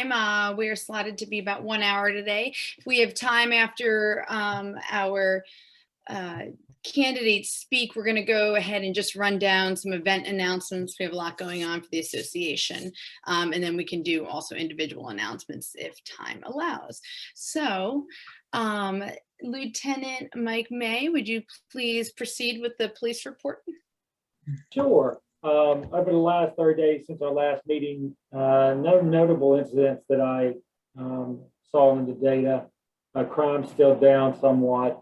time. We are slotted to be about 1 hour today. If we have time after our candidates speak, we're going to go ahead and just run down some event announcements. We have a lot going on for the association, and then we can do also individual announcements if time allows. So, Lieutenant Mike May, would you please proceed with the police report? Sure. Over the last 30 days since our last meeting, no notable incidents that I saw in the data. Crime's still down somewhat.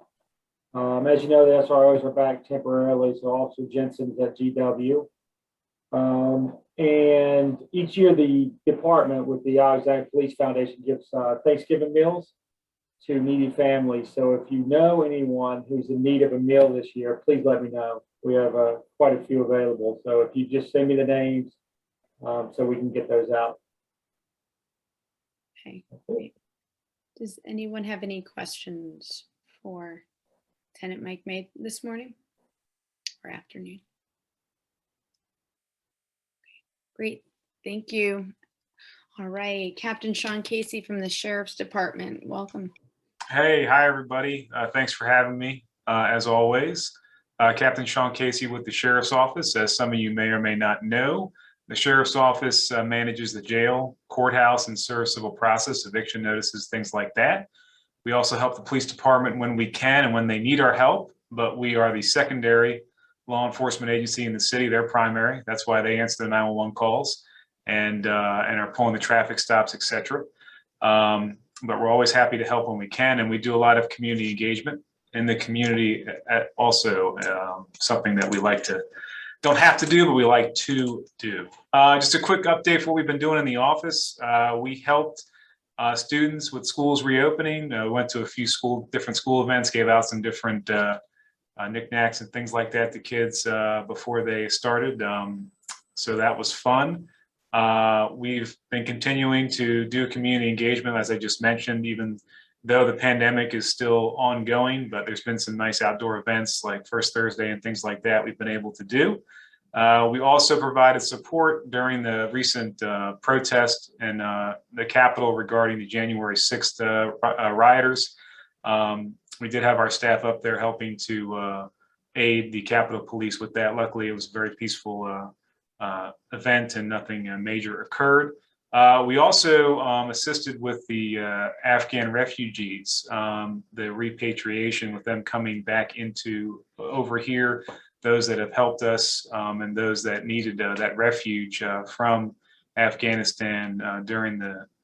As you know, the SROs are back temporarily, so Officer Jensen's at GW. And each year the department with the Alexandria Police Foundation gives Thanksgiving meals to needy families. So if you know anyone who's in need of a meal this year, please let me know. We have quite a few available. So if you just send me the names so we can get those out. Okay, great. Does anyone have any questions for Lieutenant Mike May this morning or afternoon? Great, thank you. All right, Captain Sean Casey from the Sheriff's Department, welcome. Hey, hi everybody. Thanks for having me, as always. Captain Sean Casey with the Sheriff's Office. As some of you may or may not know, the Sheriff's Office manages the jail, courthouse, and serves civil process, eviction notices, things like that. We also help the police department when we can and when they need our help, but we are the secondary law enforcement agency in the city. They're primary. That's why they answer the 911 calls and are pulling the traffic stops, etc. But we're always happy to help when we can, and we do a lot of community engagement in the community. Also, something that we like to, don't have to do, but we like to do. Just a quick update for what we've been doing in the office. We helped students with schools reopening. We went to a few different school events, gave out some different knickknacks and things like that to kids before they started. So that was fun. We've been continuing to do community engagement, as I just mentioned, even though the pandemic is still ongoing, but there's been some nice outdoor events like First Thursday and things like that we've been able to do. We also provided support during the recent protest in the Capitol regarding the January 6th rioters. We did have our staff up there helping to aid the Capitol Police with that. Luckily, it was a very peaceful event and nothing major occurred. We also assisted with the Afghan refugees, the repatriation with them coming back over here, those that have helped us and those that needed that refuge from Afghanistan during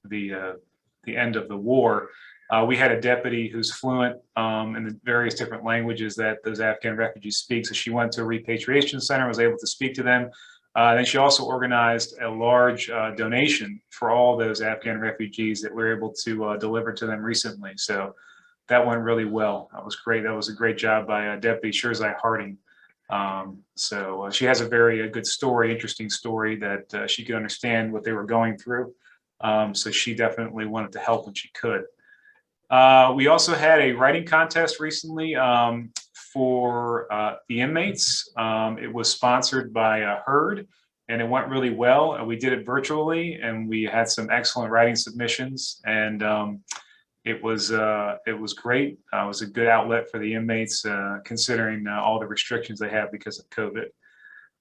the end of the war. We had a deputy who's fluent in the various different languages that those Afghan refugees speak. So she went to a repatriation center, was able to speak to them. Then she also organized a large donation for all those Afghan refugees that we were able to deliver to them recently. So that went really well. That was great. That was a great job by Deputy Shirzai Harding. So she has a very good story, interesting story that she could understand what they were going through. So she definitely wanted to help when she could. We also had a writing contest recently for the inmates. It was sponsored by HERD, and it went really well. We did it virtually, and we had some excellent writing submissions, and it was great. It was a good outlet for the inmates, considering all the restrictions they have because of COVID.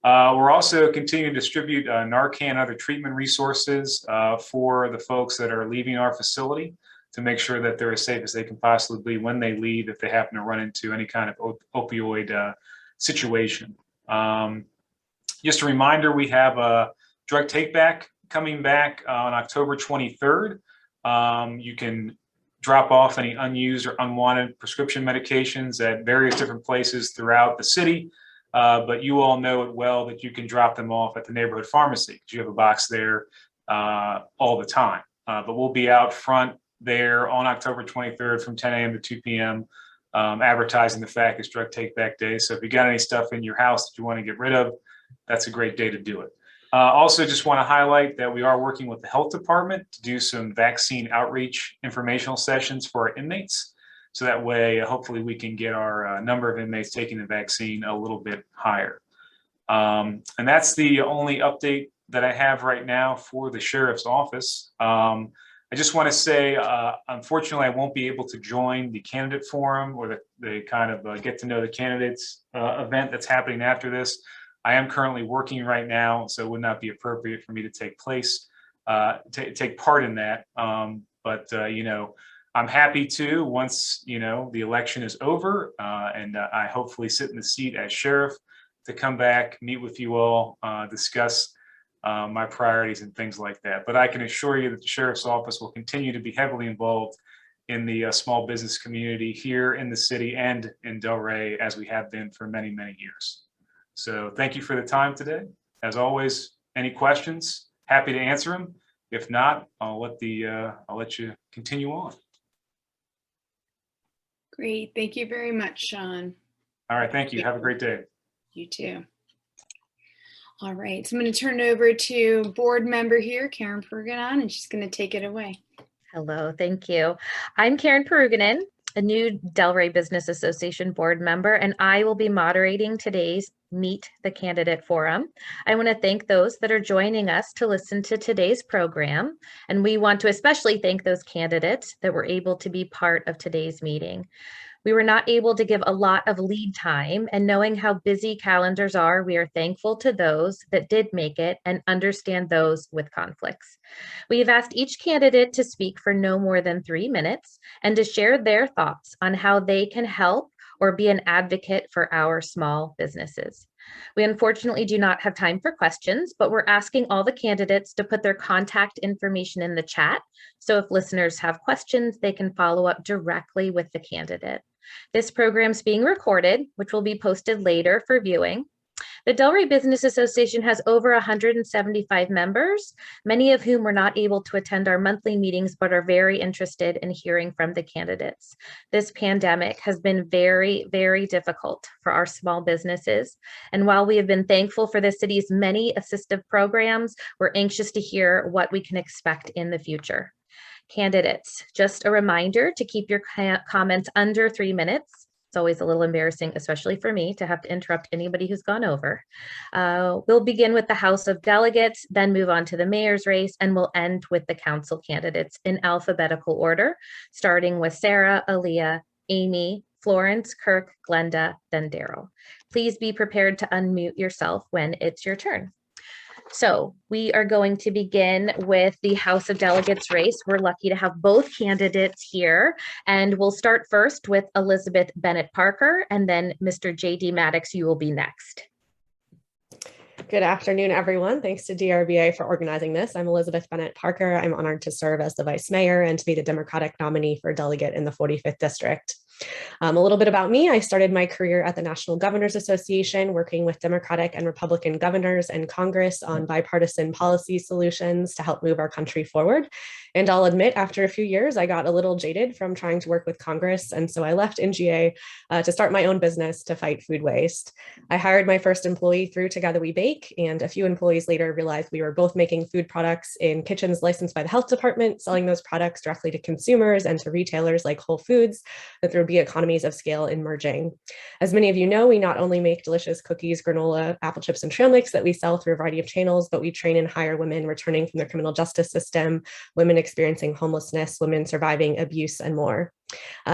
We're also continuing to distribute Narcan and other treatment resources for the folks that are leaving our facility, to make sure that they're as safe as they can possibly be when they leave, if they happen to run into any kind of opioid situation. Just a reminder, we have a drug take back coming back on October 23rd. You can drop off any unused or unwanted prescription medications at various different places throughout the city. But you all know it well that you can drop them off at the neighborhood pharmacy, because you have a box there all the time. But we'll be out front there on October 23rd from 10 a.m. to 2 p.m. Advertising the fact it's Drug Take Back Day. So if you got any stuff in your house that you want to get rid of, that's a great day to do it. Also, just want to highlight that we are working with the health department to do some vaccine outreach informational sessions for our inmates. So that way, hopefully we can get our number of inmates taking the vaccine a little bit higher. And that's the only update that I have right now for the sheriff's office. I just want to say, unfortunately, I won't be able to join the candidate forum or the kind of get to know the candidates event that's happening after this. I am currently working right now, so it would not be appropriate for me to take part in that. You know, I'm happy to, once, you know, the election is over and I hopefully sit in the seat as sheriff, to come back, meet with you all, discuss my priorities and things like that. But I can assure you that the sheriff's office will continue to be heavily involved in the small business community here in the city and in Delray, as we have been for many, many years. So thank you for the time today. As always, any questions, happy to answer them. If not, I'll let you continue on. Great. Thank you very much, Sean. All right. Thank you. Have a great day. You too. All right. So I'm going to turn it over to board member here, Karen Peruganon, and she's going to take it away. Hello. Thank you. I'm Karen Peruganon, a new Delray Business Association board member, and I will be moderating today's Meet the Candidate Forum. I want to thank those that are joining us to listen to today's program, and we want to especially thank those candidates that were able to be part of today's meeting. We were not able to give a lot of lead time, and knowing how busy calendars are, we are thankful to those that did make it and understand those with conflicts. We have asked each candidate to speak for no more than 3 minutes and to share their thoughts on how they can help or be an advocate for our small businesses. We unfortunately do not have time for questions, but we're asking all the candidates to put their contact information in the chat. So if listeners have questions, they can follow up directly with the candidate. This program is being recorded, which will be posted later for viewing. The Delray Business Association has over 175 members, many of whom were not able to attend our monthly meetings, but are very interested in hearing from the candidates. This pandemic has been very, very difficult for our small businesses. And while we have been thankful for the city's many assistive programs, we're anxious to hear what we can expect in the future. Candidates, just a reminder to keep your comments under 3 minutes. It's always a little embarrassing, especially for me, to have to interrupt anybody who's gone over. We'll begin with the House of Delegates, then move on to the mayor's race, and we'll end with the council candidates in alphabetical order, starting with Sarah, Aliyah, Amy, Florence, Kirk, Glenda, then Darryl. Please be prepared to unmute yourself when it's your turn. So we are going to begin with the House of Delegates race. We're lucky to have both candidates here, and we'll start first with Elizabeth Bennett Parker, and then Mr. J.D. Maddox, you will be next. Good afternoon, everyone. Thanks to Drba for organizing this. I'm Elizabeth Bennett Parker. I'm honored to serve as the vice mayor and to be the Democratic nominee for delegate in the 45th district. A little bit about me. I started my career at the National Governors Association, working with Democratic and Republican governors and Congress on bipartisan policy solutions to help move our country forward. And I'll admit, after a few years, I got a little jaded from trying to work with Congress. And so I left NGA to start my own business to fight food waste. I hired my first employee through Together We Bake, and a few employees later realized we were both making food products in kitchens licensed by the health department, selling those products directly to consumers and to retailers like Whole Foods, that there would be economies of scale emerging. As many of you know, we not only make delicious cookies, granola, apple chips, and trail mix that we sell through a variety of channels, but we train and hire women returning from the criminal justice system, women experiencing homelessness, women surviving abuse, and more.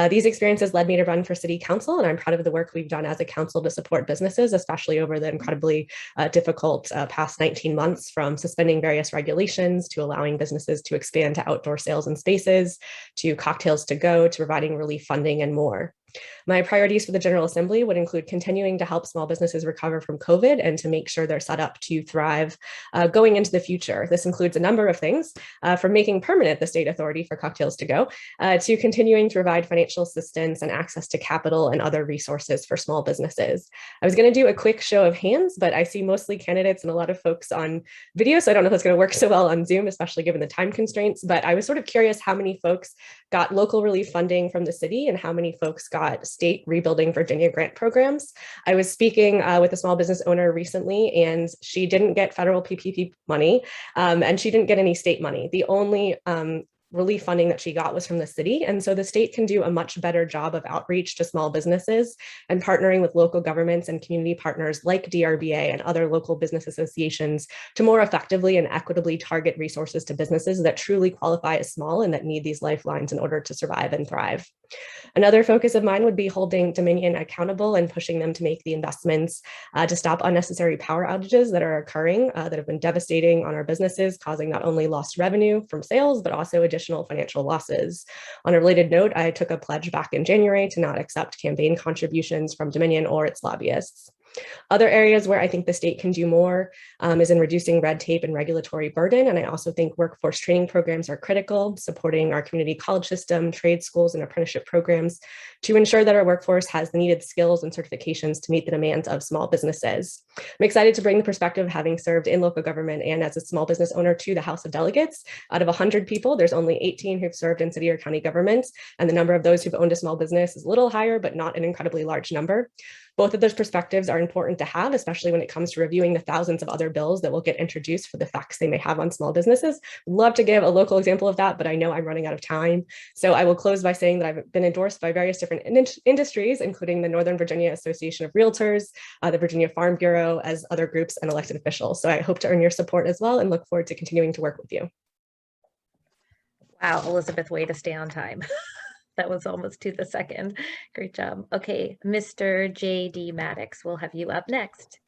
These experiences led me to run for city council, and I'm proud of the work we've done as a council to support businesses, especially over the incredibly difficult past 19 months, from suspending various regulations to allowing businesses to expand to outdoor sales and spaces, to cocktails to go, to providing relief funding and more. My priorities for the General Assembly would include continuing to help small businesses recover from COVID and to make sure they're set up to thrive going into the future. This includes a number of things, from making permanent the state authority for cocktails to go, to continuing to provide financial assistance and access to capital and other resources for small businesses. I was going to do a quick show of hands, but I see mostly candidates and a lot of folks on video, so I don't know if it's going to work so well on Zoom, especially given the time constraints, but I was sort of curious how many folks got local relief funding from the city and how many folks got state Rebuilding Virginia grant programs. I was speaking with a small business owner recently, and she didn't get federal PPP money, and she didn't get any state money. The only relief funding that she got was from the city. And so the state can do a much better job of outreach to small businesses and partnering with local governments and community partners like DRBA and other local business associations to more effectively and equitably target resources to businesses that truly qualify as small and that need these lifelines in order to survive and thrive. Another focus of mine would be holding Dominion accountable and pushing them to make the investments to stop unnecessary power outages that are occurring that have been devastating on our businesses, causing not only lost revenue from sales, but also additional financial losses. On a related note, I took a pledge back in January to not accept campaign contributions from Dominion or its lobbyists. Other areas where I think the state can do more is in reducing red tape and regulatory burden. And I also think workforce training programs are critical, supporting our community college system, trade schools, and apprenticeship programs to ensure that our workforce has the needed skills and certifications to meet the demands of small businesses. I'm excited to bring the perspective of having served in local government and as a small business owner to the House of Delegates. Out of 100 people, there's only 18 who've served in city or county governments, and the number of those who've owned a small business is a little higher, but not an incredibly large number. Both of those perspectives are important to have, especially when it comes to reviewing the thousands of other bills that will get introduced for the effects they may have on small businesses. I'd love to give a local example of that, but I know I'm running out of time. So I will close by saying that I've been endorsed by various different industries, including the Northern Virginia Association of Realtors, the Virginia Farm Bureau, as other groups and elected officials. So I hope to earn your support as well and look forward to continuing to work with you. Wow, Elizabeth, way to stay on time. That was almost to the second. Great job. Okay, Mr. J.D. Maddox, we'll have you up next.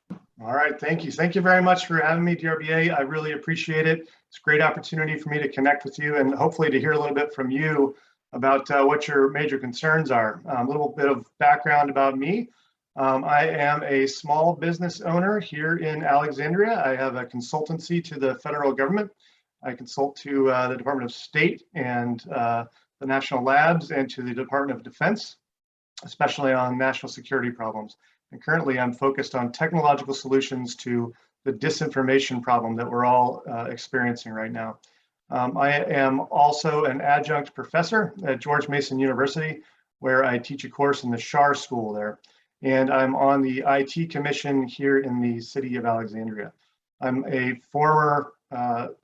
All right, thank you. Thank you very much for having me, DRBA. I really appreciate it. It's a great opportunity for me to connect with you and hopefully to hear a little bit from you about what your major concerns are. A little bit of background about me. I am a small business owner here in Alexandria. I have a consultancy to the federal government. I consult to the Department of State and the national labs and to the Department of Defense, especially on national security problems. And currently I'm focused on technological solutions to the disinformation problem that we're all experiencing right now. I am also an adjunct professor at George Mason University, where I teach a course in the Schar School there. And I'm on the IT Commission here in the city of Alexandria. I'm a former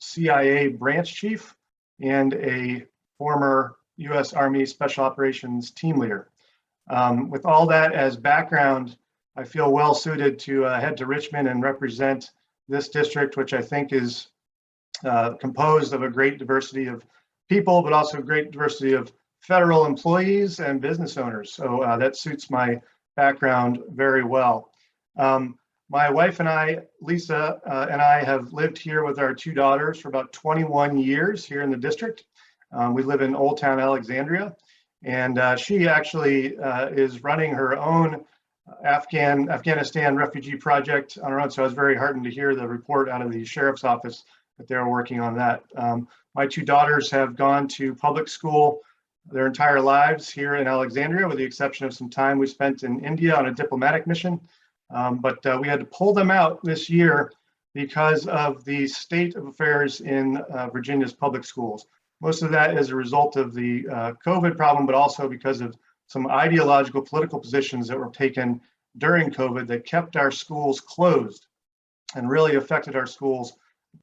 CIA branch chief and a former U.S. Army Special Operations team leader. With all that as background, I feel well suited to head to Richmond and represent this district, which I think is composed of a great diversity of people, but also a great diversity of federal employees and business owners. So that suits my background very well. My wife and I, Lisa, and I have lived here with our two daughters for about 21 years here in the district. We live in Old Town Alexandria, and she actually is running her own Afghanistan refugee project on her own. So I was very heartened to hear the report out of the sheriff's office that they're working on that. My two daughters have gone to public school their entire lives here in Alexandria, with the exception of some time we spent in India on a diplomatic mission. But we had to pull them out this year because of the state of affairs in Virginia's public schools. Most of that is a result of the COVID problem, but also because of some ideological political positions that were taken during COVID that kept our schools closed and really affected our schools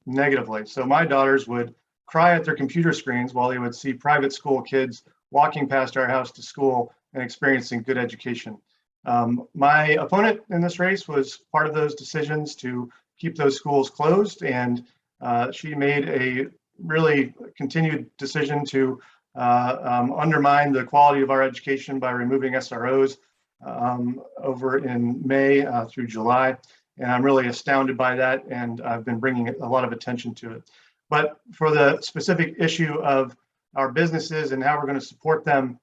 negatively. So my daughters would cry at their computer screens while they would see private school kids walking past our house to school and experiencing good education. My opponent in this race was part of those decisions to keep those schools closed, and she made a really continued decision to undermine the quality of our education by removing SROs over in May through July. And I'm really astounded by that, and I've been bringing a lot of attention to it. But for the specific issue of our businesses and how we're going to support them,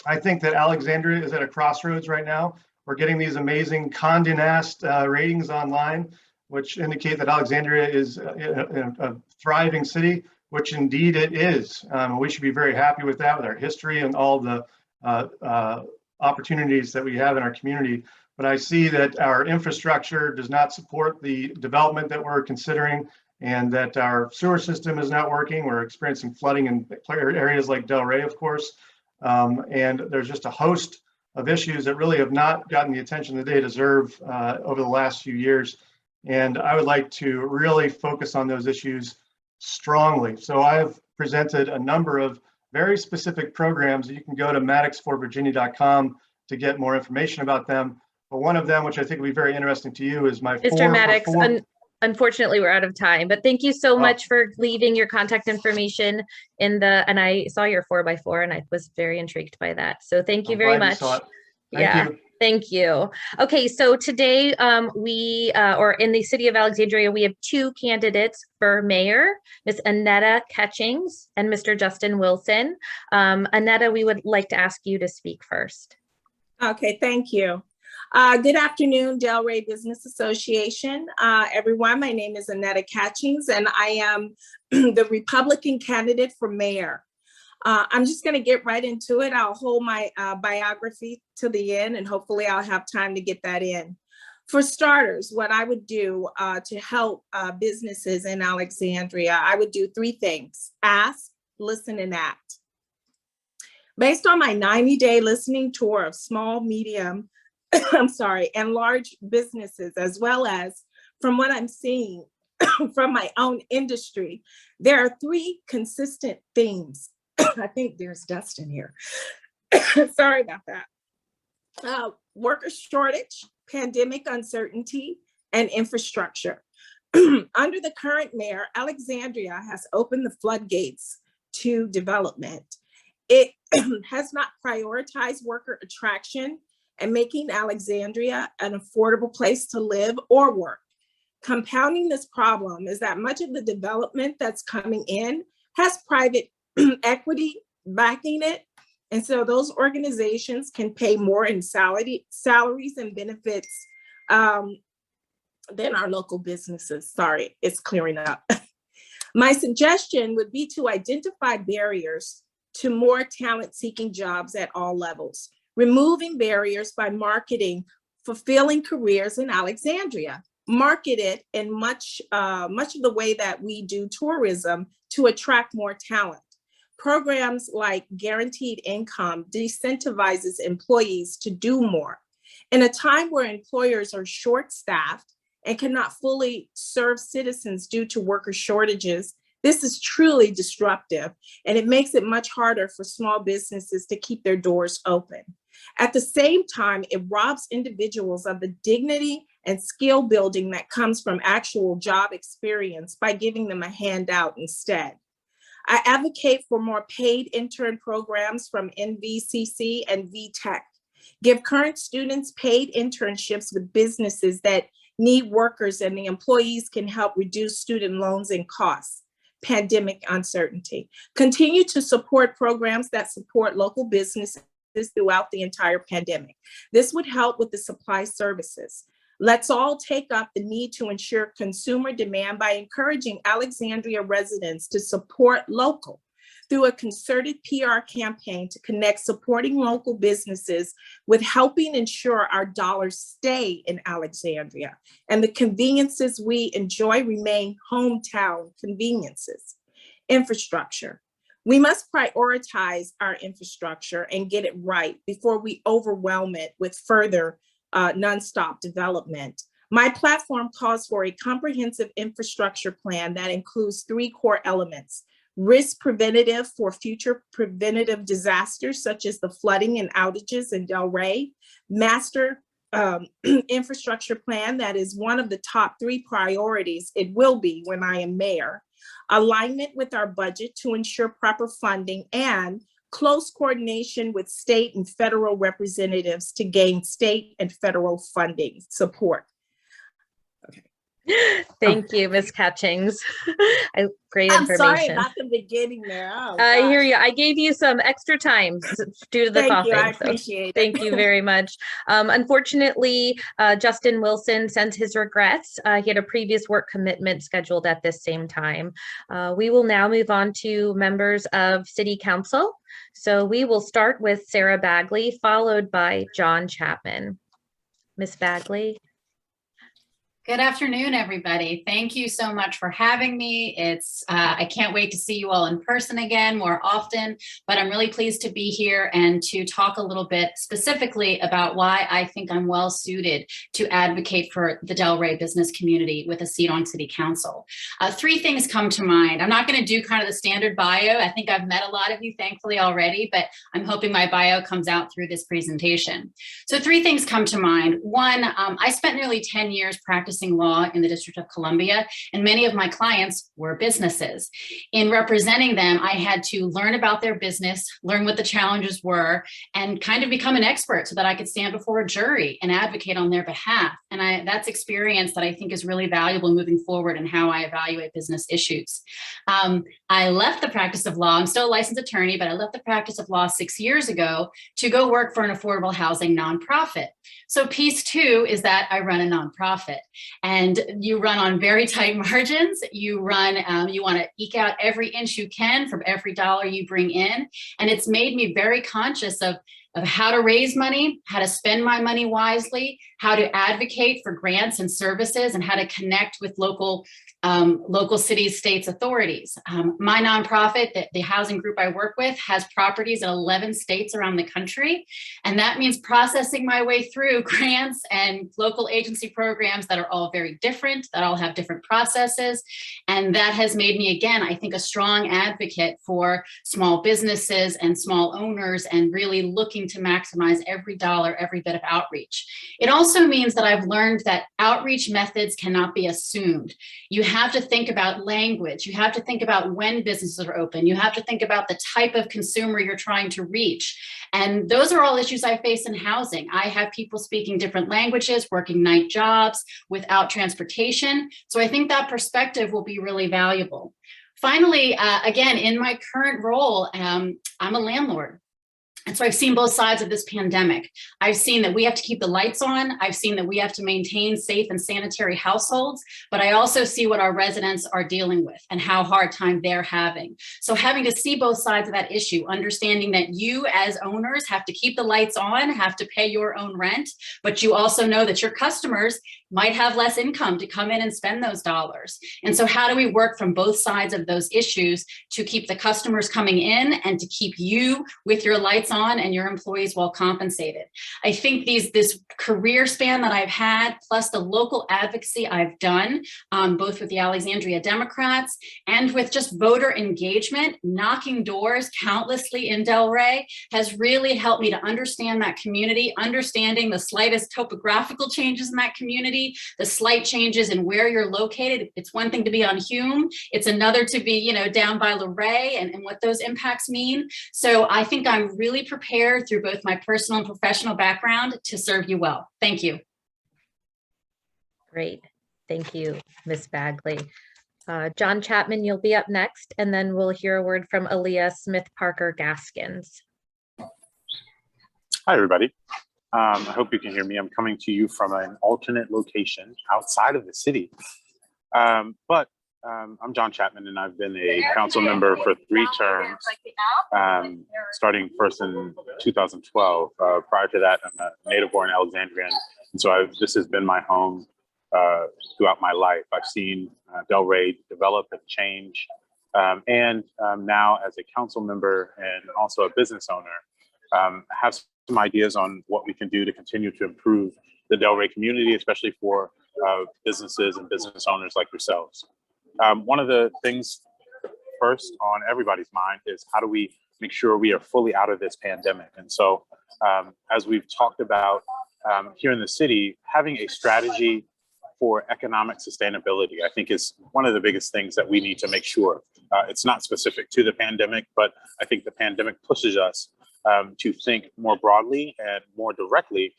I think that Alexandria is at a crossroads right now. We're getting these amazing Condé Nast ratings online, which indicate that Alexandria is a thriving city, which indeed it is. We should be very happy with that, with our history and all the opportunities that we have in our community. But I see that our infrastructure does not support the development that we're considering, and that our sewer system is not working. We're experiencing flooding in areas like Delray, of course. And there's just a host of issues that really have not gotten the attention that they deserve over the last few years. And I would like to really focus on those issues strongly. So I've presented a number of very specific programs. You can go to maddoxforvirginia.com to get more information about them. But one of them, which I think will be very interesting to you, is my Mr. Maddox, unfortunately, we're out of time, but thank you so much for leaving your contact information in and I saw your 4x4 and I was very intrigued by that. So thank you very much. Thank you. Thank you. Okay, so today or in the city of Alexandria, we have two candidates for mayor, Ms. Annette Catchings and Mr. Justin Wilson. Annette, we would like to ask you to speak first. Okay, thank you. Good afternoon, Delray Business Association. Everyone, my name is Annette Catchings and I am the Republican candidate for mayor. I'm just going to get right into it. I'll hold my biography to the end and hopefully I'll have time to get that in. For starters, what I would do to help businesses in Alexandria, I would do three things: ask, listen, and act. Based on my 90-day listening tour of small, medium, and large businesses, as well as from what I'm seeing from my own industry, there are three consistent themes. I think there's dust in here. Sorry about that. Worker shortage, pandemic uncertainty, and infrastructure. Under the current mayor, Alexandria has opened the floodgates to development. It has not prioritized worker attraction and making Alexandria an affordable place to live or work. Compounding this problem is that much of the development that's coming in has private equity backing it. And so those organizations can pay more in salaries and benefits than our local businesses. Sorry, it's clearing up. My suggestion would be to identify barriers to more talent-seeking jobs at all levels, removing barriers by marketing fulfilling careers in Alexandria. Market it in much of the way that we do tourism to attract more talent. Programs like guaranteed income decentivizes employees to do more. In a time where employers are short-staffed and cannot fully serve citizens due to worker shortages, this is truly disruptive, and it makes it much harder for small businesses to keep their doors open. At the same time, it robs individuals of the dignity and skill building that comes from actual job experience by giving them a handout instead. I advocate for more paid intern programs from NVCC and VTech. Give current students paid internships with businesses that need workers, and the employees can help reduce student loans and costs. Pandemic uncertainty. Continue to support programs that support local businesses throughout the entire pandemic. This would help with the supply services. Let's all take up the need to ensure consumer demand by encouraging Alexandria residents to support local through a concerted PR campaign to connect supporting local businesses with helping ensure our dollars stay in Alexandria and the conveniences we enjoy remain hometown conveniences. Infrastructure. We must prioritize our infrastructure and get it right before we overwhelm it with further nonstop development. My platform calls for a comprehensive infrastructure plan that includes three core elements: risk preventative for future preventative disasters, such as the flooding and outages in Delray; master infrastructure plan that is one of the top three priorities it will be when I am mayor; alignment with our budget to ensure proper funding; and close coordination with state and federal representatives to gain state and federal funding support. Okay. Thank you, Ms. Catchings. Great I'm information. sorry about the beginning there. Oh, I hear gosh. you. I gave you some extra time due to the Thank coughing. you. I so appreciate it. Thank you very much. Unfortunately, Justin Wilson sends his regrets. He had a previous work commitment scheduled at this same time. We will now move on to members of City Council. So we will start with Sarah Bagley, followed by John Chapman. Ms. Bagley. Good afternoon, everybody. Thank you so much for having me. I can't wait to see you all in person again more often, but I'm really pleased to be here and to talk a little bit specifically about why I think I'm well suited to advocate for the Delray business community with a seat on City Council. Three things come to mind. I'm not going to do kind of the standard bio. I think I've met a lot of you, thankfully, already, but I'm hoping my bio comes out through this presentation. So three things come to mind. One, I spent nearly 10 years practicing law in the District of Columbia, and many of my clients were businesses. In representing them, I had to learn about their business, learn what the challenges were, and kind of become an expert so that I could stand before a jury and advocate on their behalf. And that's experience that I think is really valuable moving forward in how I evaluate business issues. I left the practice of law. I'm still a licensed attorney, but I left the practice of law 6 years ago to go work for an affordable housing nonprofit. So piece two is that I run a nonprofit, and you run on very tight margins. You run, you want to eke out every inch you can from every dollar you bring in. And it's made me very conscious of how to raise money, how to spend my money wisely, how to advocate for grants and services, and how to connect with local cities, states, authorities. My nonprofit, the housing group I work with, has properties in 11 states around the country. And that means processing my way through grants and local agency programs that are all very different, that all have different processes. And that has made me, again, I think, a strong advocate for small businesses and small owners, and really looking to maximize every dollar, every bit of outreach. It also means that I've learned that outreach methods cannot be assumed. You have to think about language. You have to think about when businesses are open. You have to think about the type of consumer you're trying to reach. And those are all issues I face in housing. I have people speaking different languages, working night jobs, without transportation. So I think that perspective will be really valuable. Finally, again, in my current role, I'm a landlord. And so I've seen both sides of this pandemic. I've seen that we have to keep the lights on. I've seen that we have to maintain safe and sanitary households, but I also see what our residents are dealing with and how hard time they're having. So having to see both sides of that issue, understanding that you as owners have to keep the lights on, have to pay your own rent, but you also know that your customers might have less income to come in and spend those dollars. And so how do we work from both sides of those issues to keep the customers coming in and to keep you with your lights on and your employees well compensated? I think this career span that I've had, plus the local advocacy I've done, both with the Alexandria Democrats and with just voter engagement, knocking doors countlessly in Delray, has really helped me to understand that community, understanding the slightest topographical changes in that community, the slight changes in where you're located. It's one thing to be on Hume. It's another to be, down by Luray, and what those impacts mean. So I think I'm really prepared through both my personal and professional background to serve you well. Thank you. Great. Thank you, Ms. Bagley. John Chapman, you'll be up next, and then we'll hear a word from Aliyah Gaskins. Hi, everybody. I hope you can hear me. I'm coming to you from an alternate location outside of the city. But I'm John Chapman, and I've been a council member for 3 terms, starting first in 2012. Prior to that, I'm a native-born Alexandrian, and so this has been my home throughout my life. I've seen Delray develop and change, and now as a council member and also a business owner, have some ideas on what we can do to continue to improve the Delray community, especially for businesses and business owners like yourselves. One of the things first on everybody's mind is how do we make sure we are fully out of this pandemic? And so as we've talked about here in the city, having a strategy for economic sustainability, I think, is one of the biggest things that we need to make sure. It's not specific to the pandemic, but I think the pandemic pushes us to think more broadly and more directly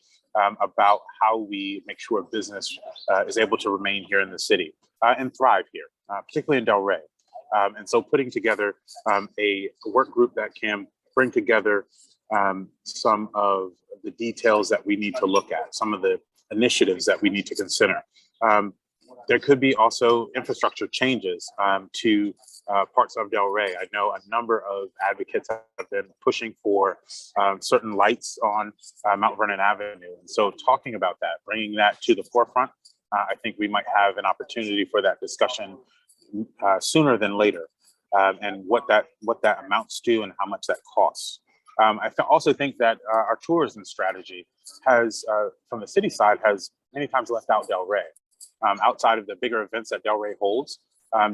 about how we make sure business is able to remain here in the city and thrive here, particularly in Delray. And so putting together a work group that can bring together some of the details that we need to look at, some of the initiatives that we need to consider. There could be also infrastructure changes to parts of Delray. I know a number of advocates have been pushing for certain lights on Mount Vernon Avenue. And so talking about that, bringing that to the forefront I think we might have an opportunity for that discussion sooner than later, and what that amounts to and how much that costs. I also think that our tourism strategy has, from the city side, has many times left out Delray. Outside of the bigger events that Delray holds,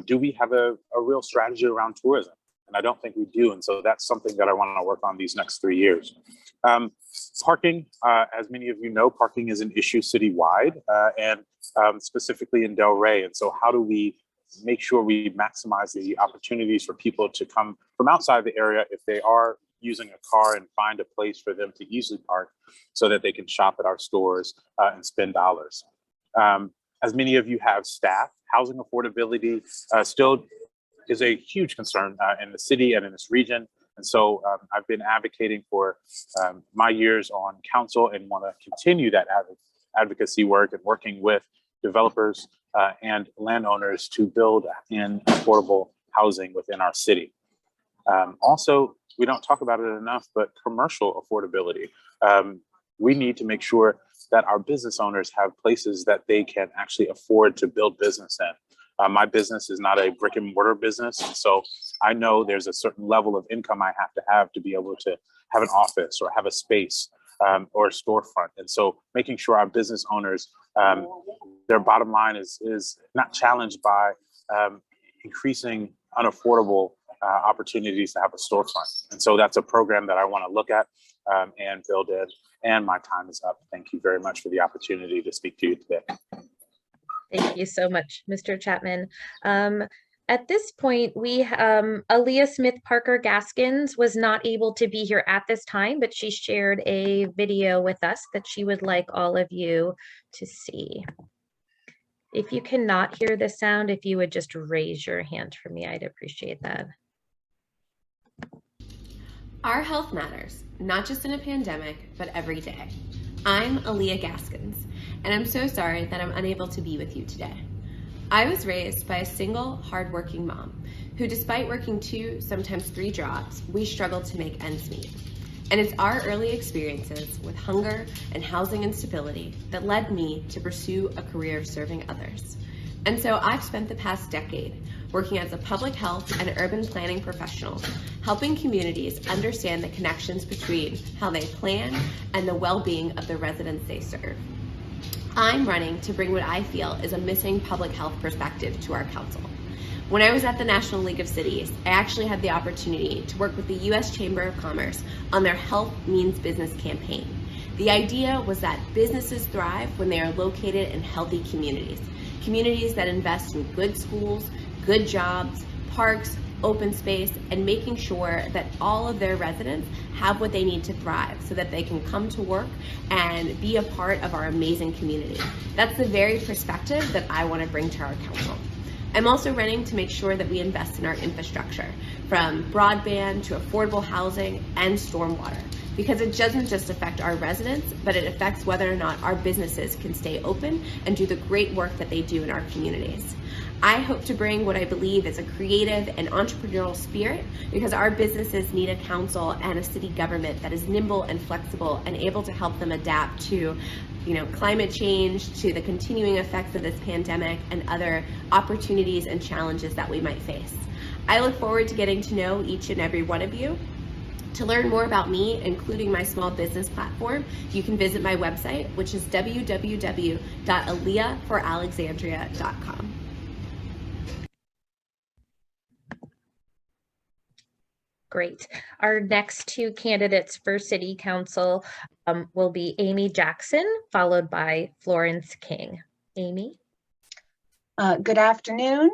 do we have a real strategy around tourism? And I don't think we do. And so that's something that I want to work on these next 3 years. Parking, as many of you know, parking is an issue citywide, and specifically in Delray. And so how do we make sure we maximize the opportunities for people to come from outside the area if they are using a car, and find a place for them to easily park so that they can shop at our stores and spend dollars. As many of you have staff, housing affordability still is a huge concern in the city and in this region. And so I've been advocating for my years on council, and want to continue that advocacy work and working with developers and landowners to build in affordable housing within our city. Also, we don't talk about it enough, but commercial affordability. We need to make sure that our business owners have places that they can actually afford to build business in. My business is not a brick and mortar business, and so I know there's a certain level of income I have to be able to have an office or have a space or a storefront. And so making sure our business owners, their bottom line is not challenged by increasing unaffordable opportunities to have a storefront. And so that's a program that I want to look at and build in. And my time is up. Thank you very much for the opportunity to speak to you today. Thank you so much, Mr. Chapman. At this point, we Aliyah Smith Parker Gaskins was not able to be here at this time, but she shared a video with us that she would like all of you to see. If you cannot hear the sound, if you would just raise your hand for me, I'd appreciate that. Our health matters, not just in a pandemic, but every day. I'm Aliyah Gaskins, and I'm so sorry that I'm unable to be with you today. I was raised by a single, hardworking mom who, despite working 2, sometimes 3 jobs, we struggled to make ends meet. And it's our early experiences with hunger and housing instability that led me to pursue a career serving others. And so I've spent the past decade working as a public health and urban planning professional, helping communities understand the connections between how they plan and the well-being of the residents they serve. I'm running to bring what I feel is a missing public health perspective to our council. When I was at the National League of Cities, I actually had the opportunity to work with the U.S. Chamber of Commerce on their Health Means Business campaign. The idea was that businesses thrive when they are located in healthy communities, communities that invest in good schools, good jobs, parks, open space, and making sure that all of their residents have what they need to thrive so that they can come to work and be a part of our amazing community. That's the very perspective that I want to bring to our council. I'm also running to make sure that we invest in our infrastructure, from broadband to affordable housing and stormwater, because it doesn't just affect our residents, but it affects whether or not our businesses can stay open and do the great work that they do in our communities. I hope to bring what I believe is a creative and entrepreneurial spirit, because our businesses need a council and a city government that is nimble and flexible and able to help them adapt to climate change, to the continuing effects of this pandemic and other opportunities and challenges that we might face. I look forward to getting to know each and every one of you. To learn more about me, including my small business platform, you can visit my website, which is www.aliyahforalexandria.com. Great. Our next 2 candidates for City Council will be Amy Jackson, followed by Florence King. Amy? Good afternoon.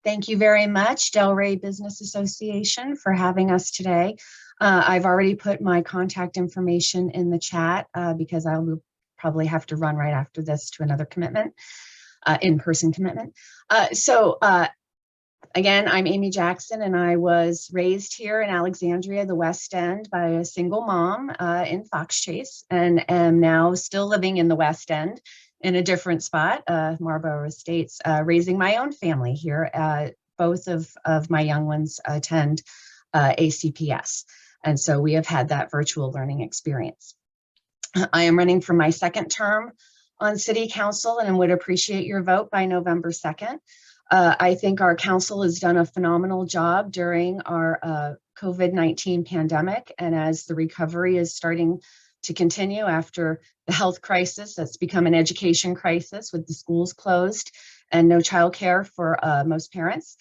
Thank you very much, Delray Business Association, for having us today. I've already put my contact information in the chat because I will probably have to run right after this to another commitment, in-person commitment. Again, I'm Amy Jackson, and I was raised here in Alexandria, the West End, by a single mom in Fox Chase, and am now still living in the West End in a different spot, Marlborough Estates, raising my own family here. Both of my young ones attend ACPS, and so we have had that virtual learning experience. I am running for my 2nd term on City Council and would appreciate your vote by November 2nd. I think our council has done a phenomenal job during our COVID-19 pandemic, and as the recovery is starting to continue after the health crisis that's become an education crisis with the schools closed and no childcare for most parents,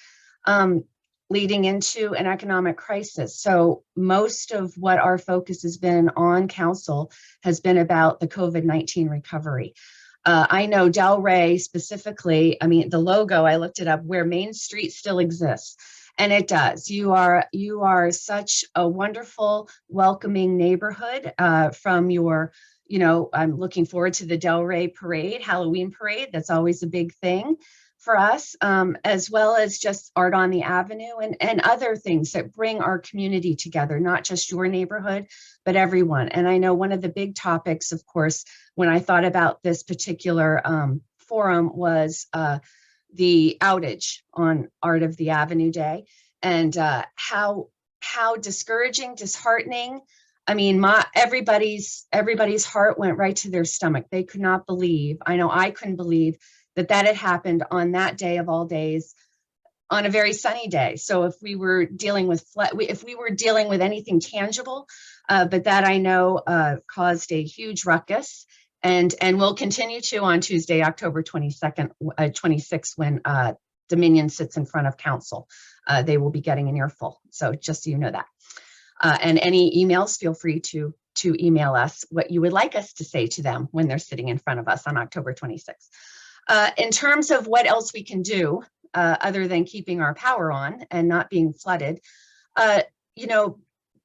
leading into an economic crisis. So most of what our focus has been on council has been about the COVID-19 recovery. I know Delray specifically, I mean, the logo, I looked it up, where Main Street still exists. And it does. You are such a wonderful, welcoming neighborhood from your, I'm looking forward to the Delray parade, Halloween parade. That's always a big thing for us, as well as just Art on the Avenue and other things that bring our community together, not just your neighborhood, but everyone. And I know one of the big topics, of course, when I thought about this particular forum was the outage on Art of the Avenue Day, and how discouraging, disheartening. I mean, everybody's heart went right to their stomach. They could not believe, I know I couldn't believe that had happened on that day of all days, on a very sunny day. So if we were dealing with anything tangible, but that I know caused a huge ruckus, and will continue to on Tuesday, October 26th, when Dominion sits in front of council. They will be getting an earful. So just so you know that. And any emails, feel free to email us what you would like us to say to them when they're sitting in front of us on October 26th. In terms of what else we can do, other than keeping our power on and not being flooded,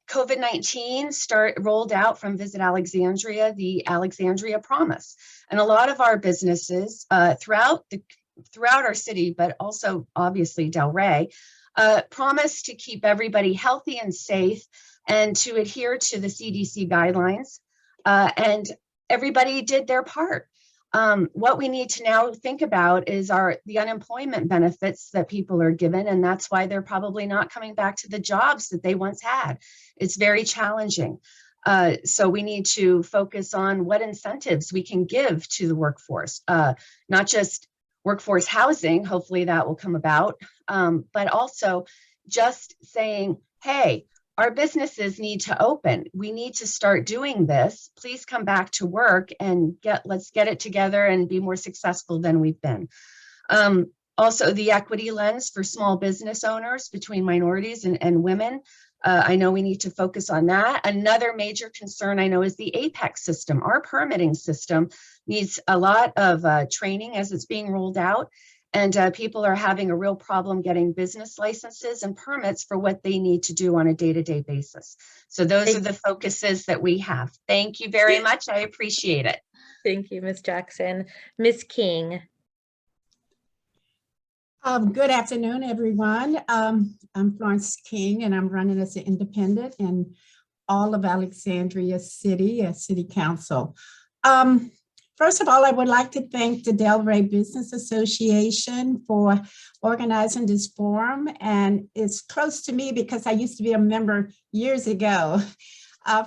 COVID-19 rolled out from Visit Alexandria, the Alexandria Promise. And a lot of our businesses throughout our city, but also obviously Delray, promised to keep everybody healthy and safe and to adhere to the CDC guidelines. And everybody did their part. What we need to now think about is the unemployment benefits that people are given, and that's why they're probably not coming back to the jobs that they once had. It's very challenging. So we need to focus on what incentives we can give to the workforce, not just workforce housing, hopefully that will come about, but also just saying, hey, our businesses need to open. We need to start doing this. Please come back to work and let's get it together and be more successful than we've been. Also, the equity lens for small business owners between minorities and women. I know we need to focus on that. Another major concern I know is the APEX system. Our permitting system needs a lot of training as it's being rolled out. And people are having a real problem getting business licenses and permits for what they need to do on a day-to-day basis. So those are the focuses that we have. Thank you very much. I appreciate it. Thank you, Ms. Jackson. Ms. King. Good afternoon, everyone. I'm Florence King, and I'm running as an independent in all of Alexandria City as City Council. First of all, I would like to thank the Delray Business Association for organizing this forum, and it's close to me because I used to be a member years ago.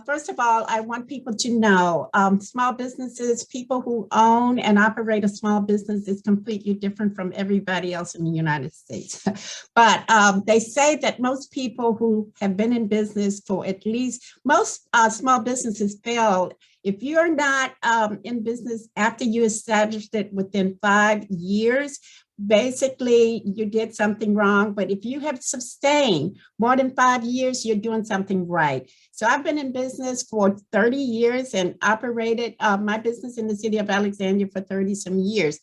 First of all, I want people to know small businesses, people who own and operate a small business is completely different from everybody else in the United States. But they say that most people who have been in business for at least, most small businesses fail. If you're not in business after you established it within 5 years, basically you did something wrong. But if you have sustained more than 5 years, you're doing something right. So I've been in business for 30 years and operated my business in the city of Alexandria for 30 some years.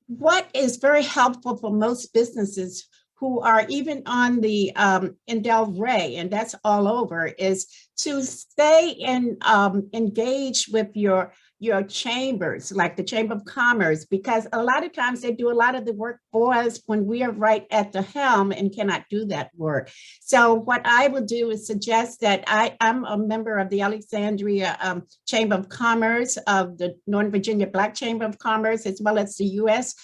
What is very helpful for most businesses who are even on the in Delray, and that's all over, is to stay and engage with your chambers, like the Chamber of Commerce, because a lot of times they do a lot of the work for us when we are right at the helm and cannot do that work. So what I will do is suggest that I'm a member of the Alexandria Chamber of Commerce, of the Northern Virginia Black Chamber of Commerce, as well as the U.S.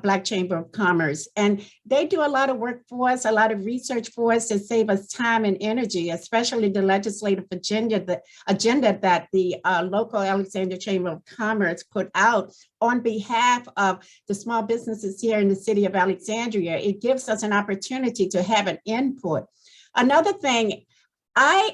Black Chamber of Commerce. And they do a lot of work for us, a lot of research for us to save us time and energy, especially the legislative agenda that the local Alexandria Chamber of Commerce put out on behalf of the small businesses here in the city of Alexandria. It gives us an opportunity to have an input. Another thing, I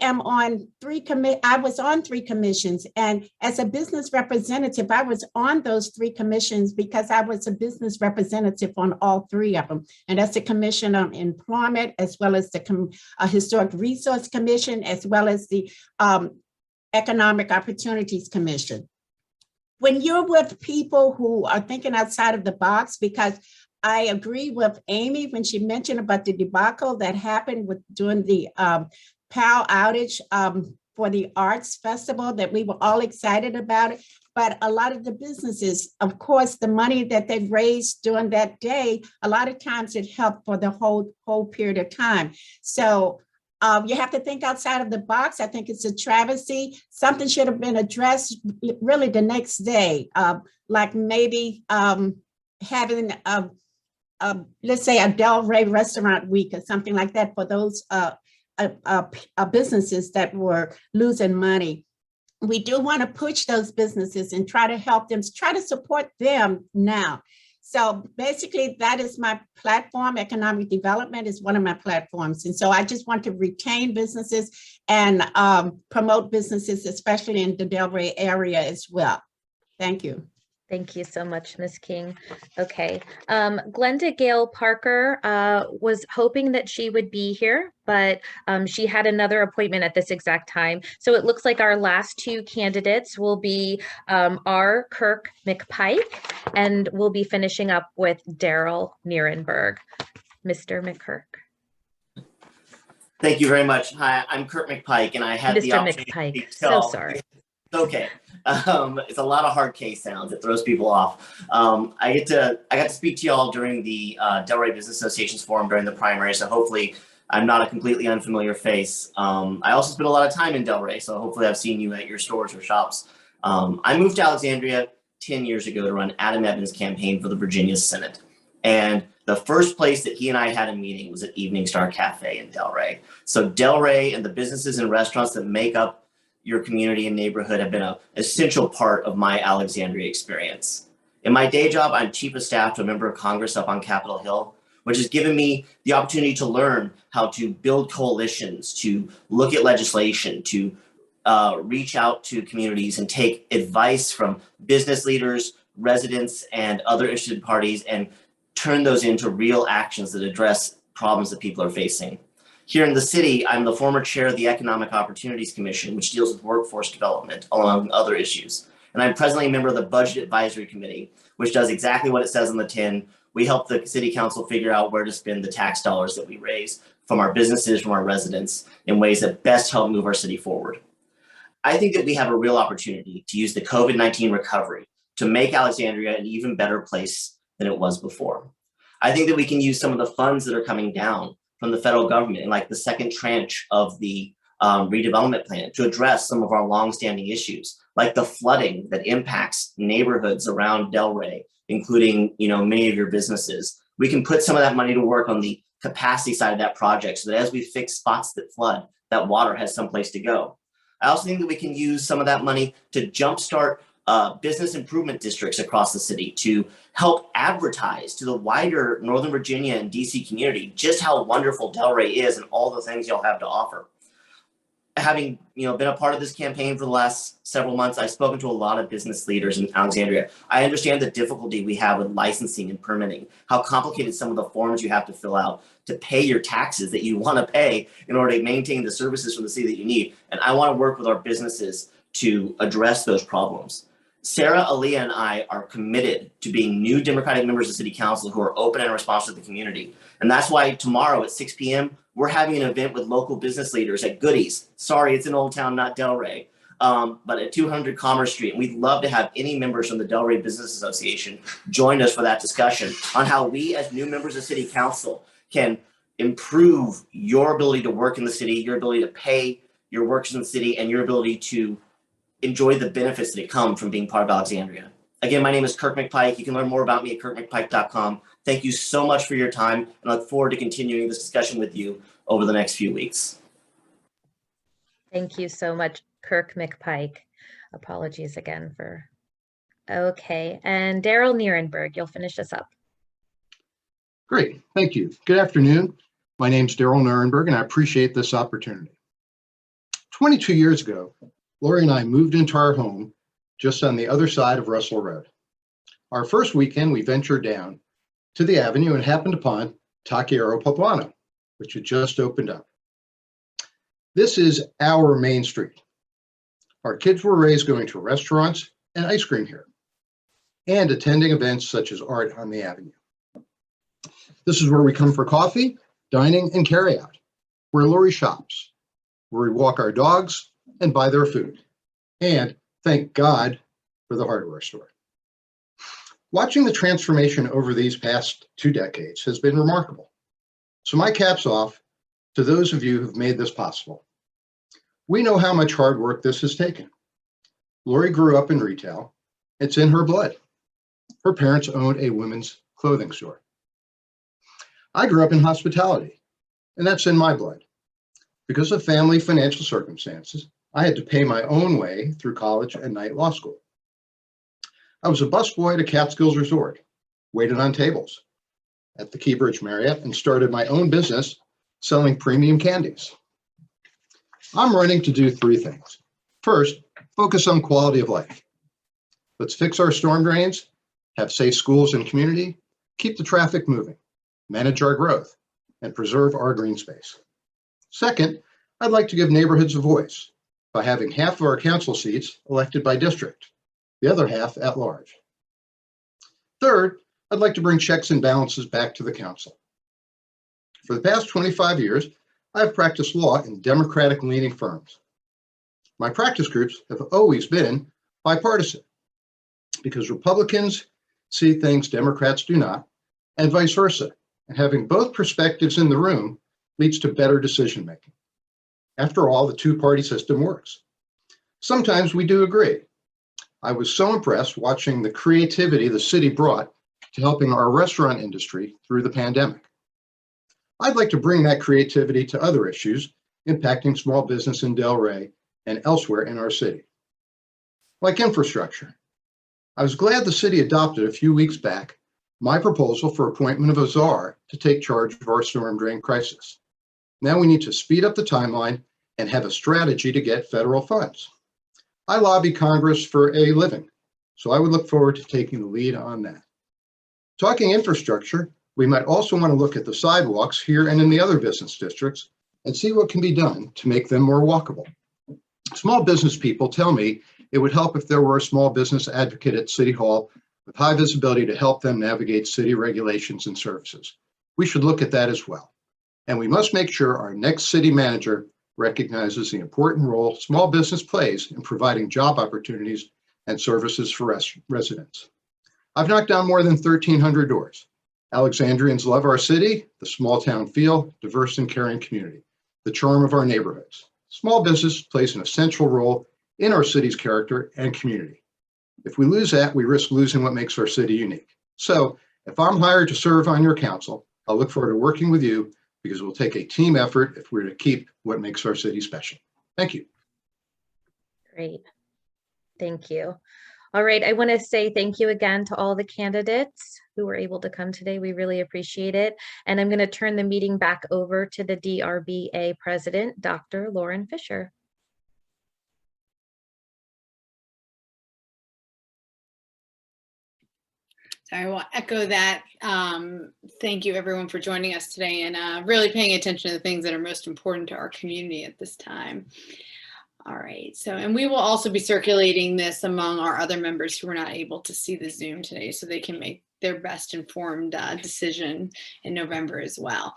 was on 3 commissions, and as a business representative, I was on those 3 commissions because I was a business representative on all 3 of them. And that's the Commission on Employment, as well as the Historic Resource Commission, as well as the Economic Opportunities Commission. When you're with people who are thinking outside of the box, because I agree with Amy when she mentioned about the debacle that happened during the power outage for the Arts Festival, that we were all excited about it. But a lot of the businesses, of course, the money that they raised during that day, a lot of times it helped for the whole period of time. So you have to think outside of the box. I think it's a travesty. Something should have been addressed really the next day, like maybe having let's say a Delray restaurant week or something like that for those businesses that were losing money. We do want to push those businesses and try to help them, try to support them now. So basically that is my platform. Economic development is one of my platforms. And so I just want to retain businesses and promote businesses, especially in the Delray area as well. Thank you. Thank you so much, Ms. King. Okay, Glenda Gale Parker was hoping that she would be here, but she had another appointment at this exact time. So it looks like our last 2 candidates will be R. Kurtpike, and we'll be finishing up with Darryl Nurenberg. Mr. McKirk. Thank you very much. Hi, I'm Kurtpike, and I had the Mr. opportunity McPike, to so sorry. Okay. It's a lot of hard case sounds. It throws people off. I got to speak to y'all during the Delray Business Association's forum during the primary, so hopefully I'm not a completely unfamiliar face. I also spent a lot of time in Delray, so hopefully I've seen you at your stores or shops. I moved to Alexandria 10 years ago to run Adam Edmonds' campaign for the Virginia Senate. And the first place that he and I had a meeting was at Evening Star Cafe in Delray. So Delray and the businesses and restaurants that make up your community and neighborhood have been an essential part of my Alexandria experience. In my day job, I'm chief of staff to a member of Congress up on Capitol Hill, which has given me the opportunity to learn how to build coalitions, to look at legislation, to reach out to communities and take advice from business leaders, residents, and other interested parties and turn those into real actions that address problems that people are facing. Here in the city, I'm the former chair of the Economic Opportunities Commission, which deals with workforce development, along other issues. And I'm presently a member of the Budget Advisory Committee, which does exactly what it says on the tin. We help the city council figure out where to spend the tax dollars that we raise from our businesses, from our residents, in ways that best help move our city forward. I think that we have a real opportunity to use the COVID-19 recovery to make Alexandria an even better place than it was before. I think that we can use some of the funds that are coming down from the federal government, and like the second tranche of the redevelopment plan, to address some of our longstanding issues, like the flooding that impacts neighborhoods around Delray, including many of your businesses. We can put some of that money to work on the capacity side of that project, so that as we fix spots that flood, that water has someplace to go. I also think that we can use some of that money to jumpstart business improvement districts across the city, to help advertise to the wider Northern Virginia and DC community just how wonderful Delray is and all the things y'all have to offer. Having been a part of this campaign for the last several months, I've spoken to a lot of business leaders in Alexandria. I understand the difficulty we have with licensing and permitting, how complicated some of the forms you have to fill out to pay your taxes that you want to pay in order to maintain the services from the city that you need. And I want to work with our businesses to address those problems. Sarah, Aliyah, and I are committed to being new Democratic members of City Council who are open and responsive to the community. And that's why tomorrow at 6 p.m., we're having an event with local business leaders at Goodies. Sorry, it's in Old Town, not Delray, but at 200 Commerce Street. And we'd love to have any members from the Delray Business Association join us for that discussion on how we as new members of City Council can improve your ability to work in the city, your ability to pay your workers in the city, and your ability to enjoy the benefits that come from being part of Alexandria. Again, my name is Kurtpike. You can learn more about me at kurtpike.com. Thank you so much for your time, and I look forward to continuing this discussion with you over the next few weeks. Thank you so much, Kirk McPike. Apologies again for, okay. And Darryl Nurenberg, you'll finish us up. Great, thank you. Good afternoon. My name's Darryl Nurenberg, and I appreciate this opportunity. 22 years ago, Lori and I moved into our home just on the other side of Russell Road. Our first weekend, we ventured down to the avenue and happened upon Taquero Poblano, which had just opened up. This is our main street. Our kids were raised going to restaurants and ice cream here, and attending events such as art on the avenue. This is where we come for coffee, dining, and carryout, where Lori shops, where we walk our dogs and buy their food, and thank God for the hardware store. Watching the transformation over these past 2 decades has been remarkable. So my cap's off to those of you who've made this possible. We know how much hard work this has taken. Lori grew up in retail. It's in her blood. Her parents owned a women's clothing store. I grew up in hospitality, and that's in my blood. Because of family financial circumstances, I had to pay my own way through college and night law school. I was a busboy at a Catskills resort, waited on tables at the Keybridge Marriott, and started my own business selling premium candies. I'm running to do 3 things. First, focus on quality of life. Let's fix our storm drains, have safe schools and community, keep the traffic moving, manage our growth, and preserve our green space. Second, I'd like to give neighborhoods a voice by having half of our council seats elected by district, the other half at large. Third, I'd like to bring checks and balances back to the council. For the past 25 years, I've practiced law in Democratic-leaning firms. My practice groups have always been bipartisan because Republicans see things Democrats do not, and vice versa. And having both perspectives in the room leads to better decision-making. After all, the 2-party system works. Sometimes we do agree. I was so impressed watching the creativity the city brought to helping our restaurant industry through the pandemic. I'd like to bring that creativity to other issues impacting small business in Delray and elsewhere in our city, like infrastructure. I was glad the city adopted a few weeks back my proposal for appointment of a czar to take charge of our storm drain crisis. Now we need to speed up the timeline and have a strategy to get federal funds. I lobby Congress for a living, so I would look forward to taking the lead on that. Talking infrastructure, we might also want to look at the sidewalks here and in the other business districts and see what can be done to make them more walkable. Small business people tell me it would help if there were a small business advocate at City Hall with high visibility to help them navigate city regulations and services. We should look at that as well. And we must make sure our next city manager recognizes the important role small business plays in providing job opportunities and services for residents. I've knocked down more than 1,300 doors. Alexandrians love our city, the small town feel, diverse and caring community, the charm of our neighborhoods. Small business plays an essential role in our city's character and community. If we lose that, we risk losing what makes our city unique. So if I'm hired to serve on your council, I'll look forward to working with you because it will take a team effort if we're to keep what makes our city special. Thank you. Great. Thank you. All right. I want to say thank you again to all the candidates who were able to come today. We really appreciate it. And I'm going to turn the meeting back over to the DRBA president, Dr. Lauren Fisher. So I will echo that. Thank you everyone for joining us today and really paying attention to the things that are most important to our community at this time. All right, so, and we will also be circulating this among our other members who were not able to see the Zoom today so they can make their best informed decision in November as well.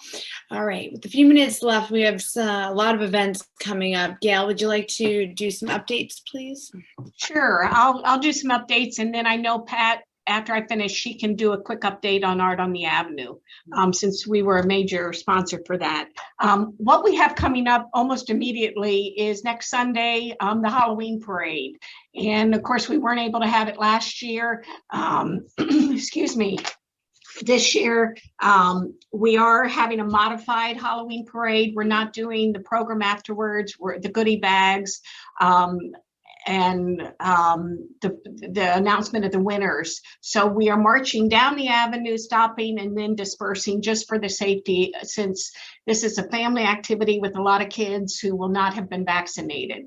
All right, with a few minutes left, we have a lot of events coming up. Gail, would you like to do some updates, please? Sure, I'll do some updates, and then I know Pat after I finish, she can do a quick update on Art on the Avenue, since we were a major sponsor for that. What we have coming up almost immediately is next Sunday, the Halloween parade. And of course, we weren't able to have it last year. Excuse me. This year, we are having a modified Halloween parade. We're not doing the program afterwards. We're the goodie bags and the announcement of the winners. So we are marching down the avenue, stopping and then dispersing just for the safety, since this is a family activity with a lot of kids who will not have been vaccinated.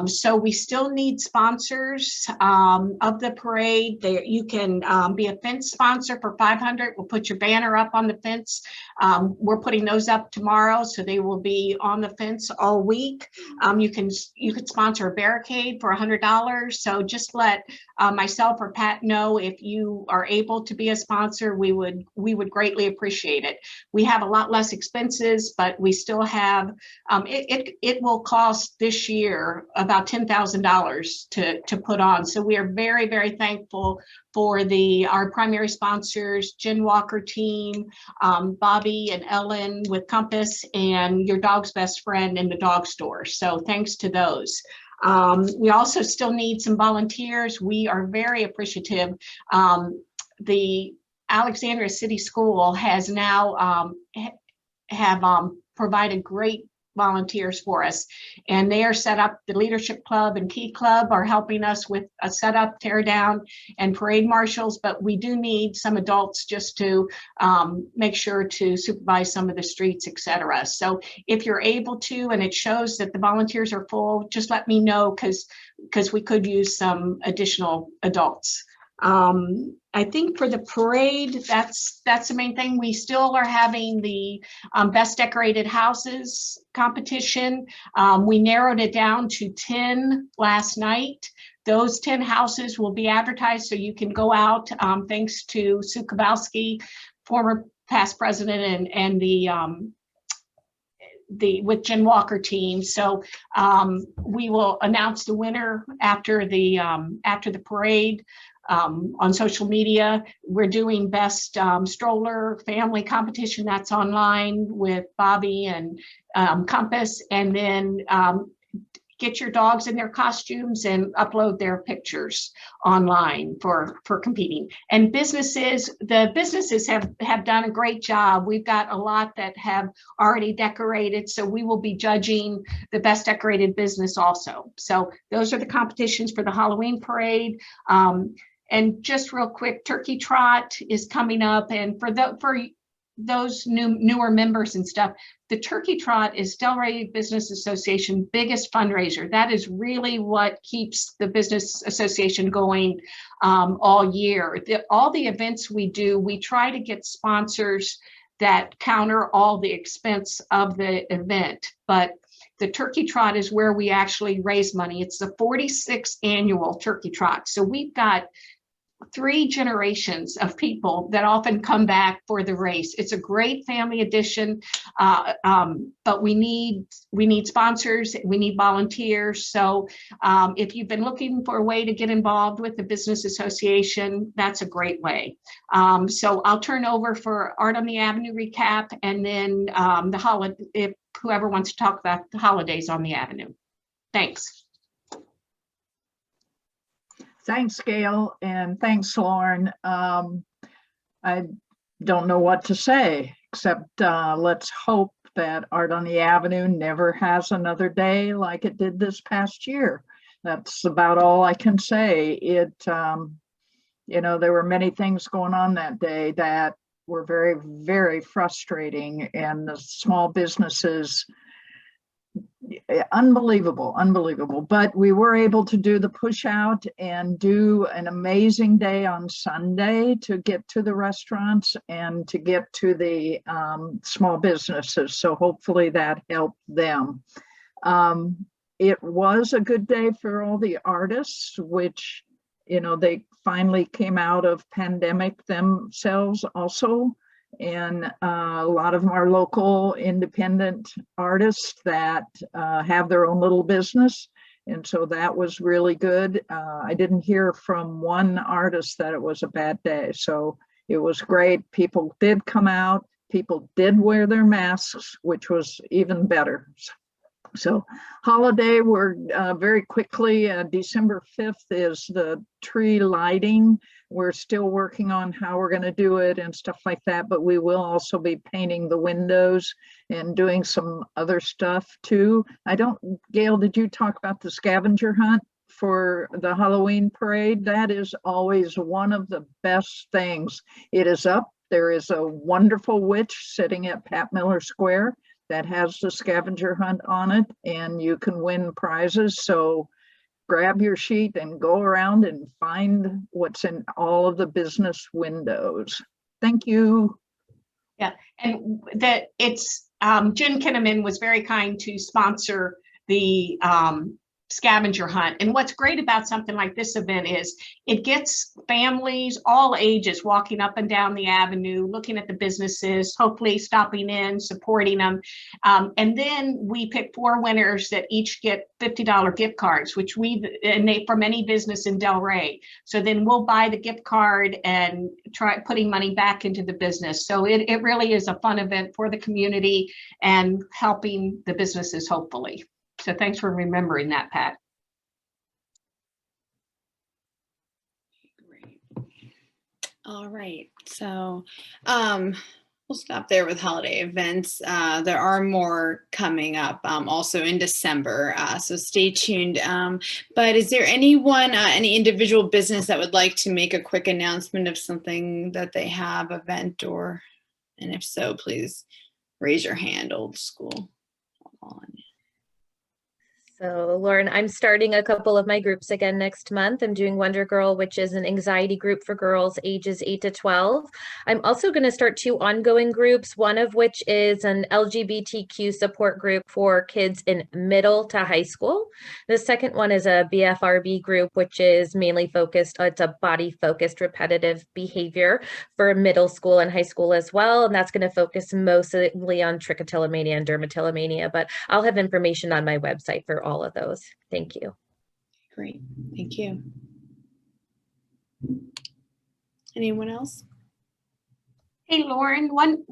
So we still need sponsors of the parade. There, you can be a fence sponsor for $500. We'll put your banner up on the fence. We're putting those up tomorrow, so they will be on the fence all week. You could sponsor a barricade for $100. So just let myself or Pat know if you are able to be a sponsor. We would greatly appreciate it. We have a lot less expenses, but we still have it will cost this year about $10,000 to put on. So we are very, very thankful for our primary sponsors, Jen Walker team, Bobby and Ellen with Compass, and Your Dog's Best Friend in the dog store. So thanks to those. We also still need some volunteers. We are very appreciative. The Alexandria City School has now provided great volunteers for us, and they are set up. The Leadership Club and Key Club are helping us with a setup, tear down, and parade marshals, but we do need some adults just to make sure to supervise some of the streets, etc. So if you're able to, and it shows that the volunteers are full, just let me know, because we could use some additional adults. I think for the parade, that's the main thing. We still are having the best decorated houses competition. We narrowed it down to 10 last night. Those 10 houses will be advertised, so you can go out, thanks to Sue Kowalski, former past president, and the with Jen Walker team. So we will announce the winner after the parade. On social media. We're doing best stroller family competition, that's online with Bobby and Compass, and then get your dogs in their costumes and upload their pictures online for competing. And the businesses have done a great job. We've got a lot that have already decorated, so we will be judging the best decorated business also. So those are the competitions for the Halloween parade. And just real quick, Turkey Trot is coming up, and for those newer members and stuff, the Turkey Trot is Delray Business Association biggest fundraiser. That is really what keeps the business association going all year. All the events we do, we try to get sponsors that counter all the expense of the event, but the Turkey Trot is where we actually raise money. It's the 46th annual Turkey Trot. So we've got 3 generations of people that often come back for the race. It's a great family edition, but we need sponsors, we need volunteers. So if you've been looking for a way to get involved with the business association, that's a great way. So I'll turn over for Art on the Avenue recap, and then the holiday, if whoever wants to talk about the holidays on the Avenue. Thanks. Thanks, Gail, and thanks, Lauren. I don't know what to say, except let's hope that Art on the Avenue never has another day like it did this past year. That's about all I can say. There were many things going on that day that were very, very frustrating, and the small businesses, unbelievable, but we were able to do the push out and do an amazing day on Sunday to get to the restaurants and to get to the small businesses. So hopefully that helped them. It was a good day for all the artists, which, they finally came out of pandemic themselves also. And a lot of them are local independent artists that have their own little business, And so that was really good. I didn't hear from one artist that it was a bad day. So it was great. People did come out. People did wear their masks, which was even better. So holiday, we're very quickly, December 5th is the tree lighting. We're still working on how we're going to do it and stuff like that, but we will also be painting the windows and doing some other stuff too. Gail, did you talk about the scavenger hunt for the Halloween parade? That is always one of the best things. It is up. There is a wonderful witch sitting at Pat Miller Square that has the scavenger hunt on it, and you can win prizes. So grab your sheet and go around and find what's in all of the business windows. Thank you. Yeah, and that it's Jen Kinnaman was very kind to sponsor the scavenger hunt. And what's great about something like this event is it gets families, all ages, walking up and down the avenue, looking at the businesses, hopefully stopping in, supporting them. And then we pick 4 winners that each get $50 gift cards, which from any business in Delray. So then we'll buy the gift card and try putting money back into the business. So it really is a fun event for the community and helping the businesses, hopefully. So thanks for remembering that, Pat. Great. All right. So we'll stop there with holiday events. There are more coming up also in December. So stay tuned. But is there anyone, any individual business that would like to make a quick announcement of something that they have, event and if so, please raise your hand, old school. Hold on. So Lauren, I'm starting a couple of my groups again next month. I'm doing Wonder Girl, which is an anxiety group for girls ages 8 to 12. I'm also going to start 2 ongoing groups, one of which is an LGBTQ support group for kids in middle to high school. The second one is a BFRB group, which is mainly focused, it's a body-focused repetitive behavior for middle school and high school as well. And that's going to focus mostly on trichotillomania and dermatillomania, but I'll have information on my website for all of those. Thank you. Great. Thank you. Anyone else? Hey, Lauren, one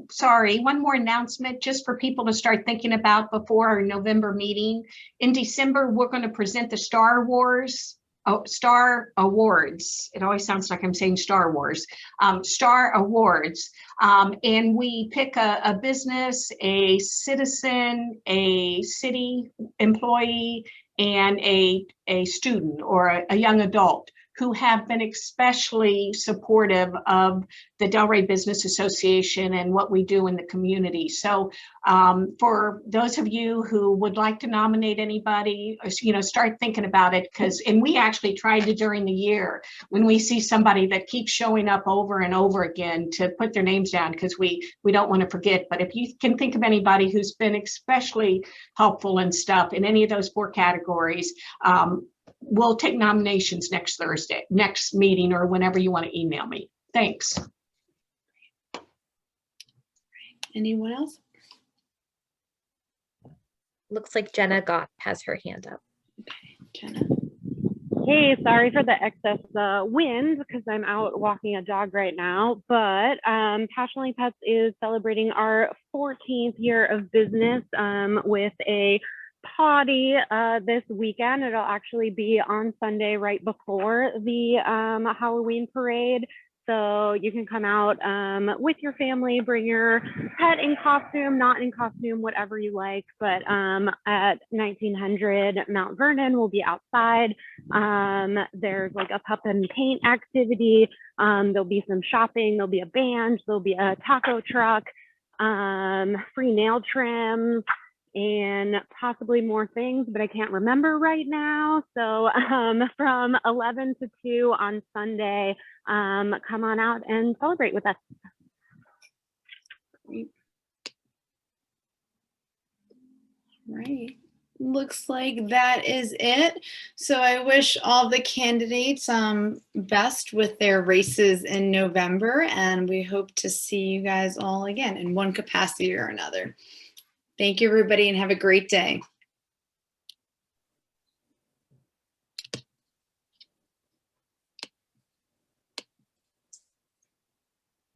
more announcement just for people to start thinking about before our November meeting. In December, we're going to present the Star Awards. It always sounds like I'm saying Star Wars. Star Awards. And we pick a business, a citizen, a city employee, and a student or a young adult who have been especially supportive of the Delray Business Association and what we do in the community. So for those of you who would like to nominate anybody, start thinking about it, and we actually tried to during the year when we see somebody that keeps showing up over and over again to put their names down, because we don't want to forget. But if you can think of anybody who's been especially helpful and stuff in any of those 4 categories, we'll take nominations next meeting, or whenever you want to email me. Thanks. Anyone else? Looks like Jenna Goff has her hand up. Okay, Jenna. Hey, sorry for the excess wind because I'm out walking a dog right now, but Passionately Pets is celebrating our 14th year of business with a potty this weekend. It'll actually be on Sunday right before the Halloween parade. So you can come out with your family, bring your pet in costume, not in costume, whatever you like. But at 1900 Mount Vernon, we'll be outside. There's like a pup and paint activity. There'll be some shopping. There'll be a band. There'll be a taco truck, free nail trims, and possibly more things, but I can't remember right now. So from 11 to 2 on Sunday, come on out and celebrate with us. Great. Right. Looks like that is it. So I wish all the candidates best with their races in November, and we hope to see you guys all again in one capacity or another. Thank you, everybody, and have a great day.